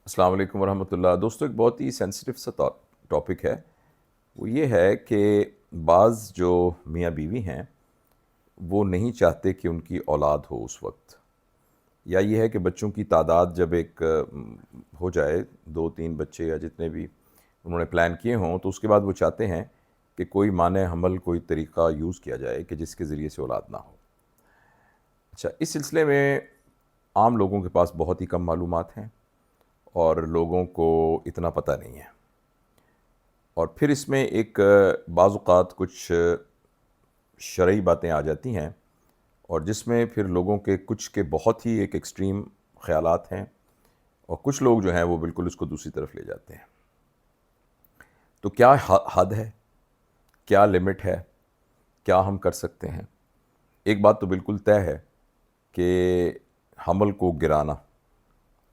السلام علیکم ورحمۃ اللہ۔ دوستو، ایک بہت ہی سینسٹیو سا ٹاپک ہے۔ وہ یہ ہے کہ بعض جو میاں بیوی ہیں وہ نہیں چاہتے کہ ان کی اولاد ہو اس وقت، یا یہ ہے کہ بچوں کی تعداد جب ایک ہو جائے، 2-3 بچے یا جتنے بھی انہوں نے پلان کیے ہوں، تو اس کے بعد وہ چاہتے ہیں کہ کوئی مانع حمل، کوئی طریقہ یوز کیا جائے کہ جس کے ذریعے سے اولاد نہ ہو۔ اچھا، اس سلسلے میں عام لوگوں کے پاس بہت ہی کم معلومات ہیں اور لوگوں کو اتنا پتہ نہیں ہے، اور پھر اس میں ایک بعض اوقات کچھ شرعی باتیں آ جاتی ہیں، اور جس میں پھر لوگوں کے کچھ کے بہت ہی ایک ایکسٹریم خیالات ہیں، اور کچھ لوگ جو ہیں وہ بالکل اس کو دوسری طرف لے جاتے ہیں۔ تو کیا حد ہے، کیا لمٹ ہے، کیا ہم کر سکتے ہیں؟ ایک بات تو بالکل طے ہے کہ حمل کو گرانا،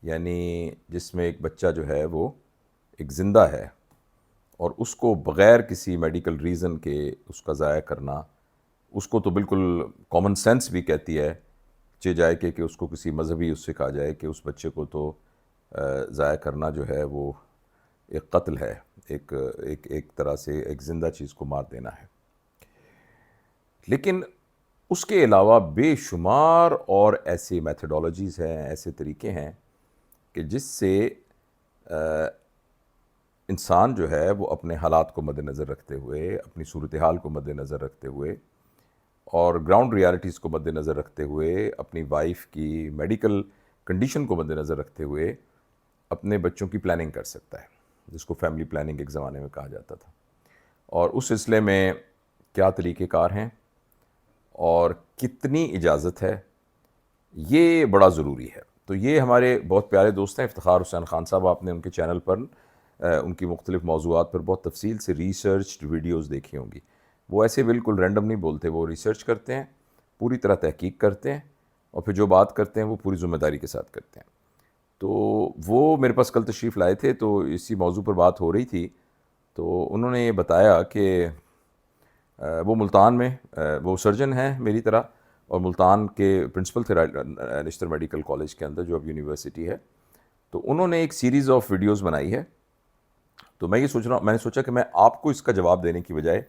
یعنی جس میں ایک بچہ جو ہے وہ ایک زندہ ہے اور اس کو بغیر کسی میڈیکل ریزن کے اس کا ضائع کرنا، اس کو تو بالکل کامن سینس بھی کہتی ہے چہ جائے کہ اس کو کسی مذہبی اس سے کہا جائے کہ اس بچے کو تو ضائع کرنا جو ہے وہ ایک قتل ہے، ایک طرح سے ایک زندہ چیز کو مار دینا ہے۔ لیکن اس کے علاوہ بے شمار اور ایسی میتھڈالوجیز ہیں، ایسے طریقے ہیں کہ جس سے انسان جو ہے وہ اپنے حالات کو مد نظر رکھتے ہوئے، اپنی صورتحال کو مد نظر رکھتے ہوئے اور گراؤنڈ ریالٹیز کو مد نظر رکھتے ہوئے، اپنی وائف کی میڈیکل کنڈیشن کو مد نظر رکھتے ہوئے اپنے بچوں کی پلاننگ کر سکتا ہے، جس کو فیملی پلاننگ ایک زمانے میں کہا جاتا تھا۔ اور اس سلسلے میں کیا طریقہ کار ہیں اور کتنی اجازت ہے، یہ بڑا ضروری ہے۔ تو یہ ہمارے بہت پیارے دوست ہیں افتخار حسین خان صاحب، آپ نے ان کے چینل پر ان کی مختلف موضوعات پر بہت تفصیل سے ریسرچ ویڈیوز دیکھی ہوں گی۔ وہ ایسے بالکل رینڈم نہیں بولتے، وہ ریسرچ کرتے ہیں، پوری طرح تحقیق کرتے ہیں، اور پھر جو بات کرتے ہیں وہ پوری ذمہ داری کے ساتھ کرتے ہیں۔ تو وہ میرے پاس کل تشریف لائے تھے، تو اسی موضوع پر بات ہو رہی تھی، تو انہوں نے یہ بتایا کہ وہ ملتان میں وہ سرجن ہیں میری طرح، اور ملتان کے پرنسپل تھے نشتر میڈیکل کالج کے اندر جو اب یونیورسٹی ہے۔ تو انہوں نے ایک سیریز آف ویڈیوز بنائی ہے۔ تو میں نے سوچا کہ میں آپ کو اس کا جواب دینے کی بجائے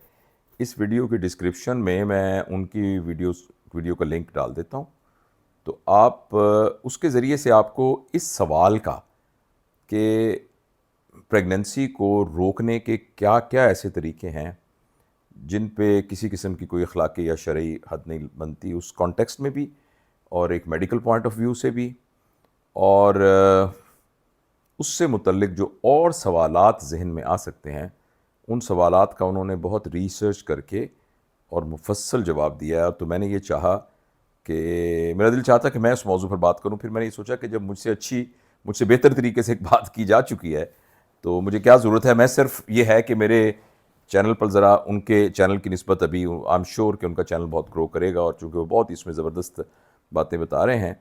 اس ویڈیو کی ڈسکرپشن میں ان کی ویڈیو کا لنک ڈال دیتا ہوں، تو آپ اس کے ذریعے سے آپ کو اس سوال کا کہ پریگننسی کو روکنے کے کیا کیا ایسے طریقے ہیں جن پہ کسی قسم کی کوئی اخلاقی یا شرعی حد نہیں بنتی، اس کانٹیکسٹ میں بھی اور ایک میڈیکل پوائنٹ آف ویو سے بھی، اور اس سے متعلق جو اور سوالات ذہن میں آ سکتے ہیں، ان سوالات کا انہوں نے بہت ریسرچ کر کے اور مفصل جواب دیا ہے۔ تو میں نے یہ چاہا کہ میرا دل چاہتا کہ میں اس موضوع پر بات کروں، پھر میں نے یہ سوچا کہ جب مجھ سے بہتر طریقے سے ایک بات کی جا چکی ہے تو مجھے کیا ضرورت ہے۔ میں صرف یہ ہے کہ میرے چینل پر ذرا ان کے چینل کی نسبت ابھی آئی ایم شیور کہ ان کا چینل بہت گرو کرے گا، اور چونکہ وہ بہت اس میں زبردست باتیں بتا رہے ہیں،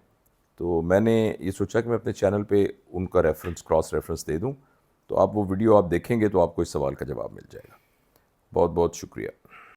تو میں نے یہ سوچا کہ میں اپنے چینل پہ ان کا کراس ریفرنس دے دوں، تو آپ وہ ویڈیو آپ دیکھیں گے تو آپ کو اس سوال کا جواب مل جائے گا۔ بہت بہت شکریہ۔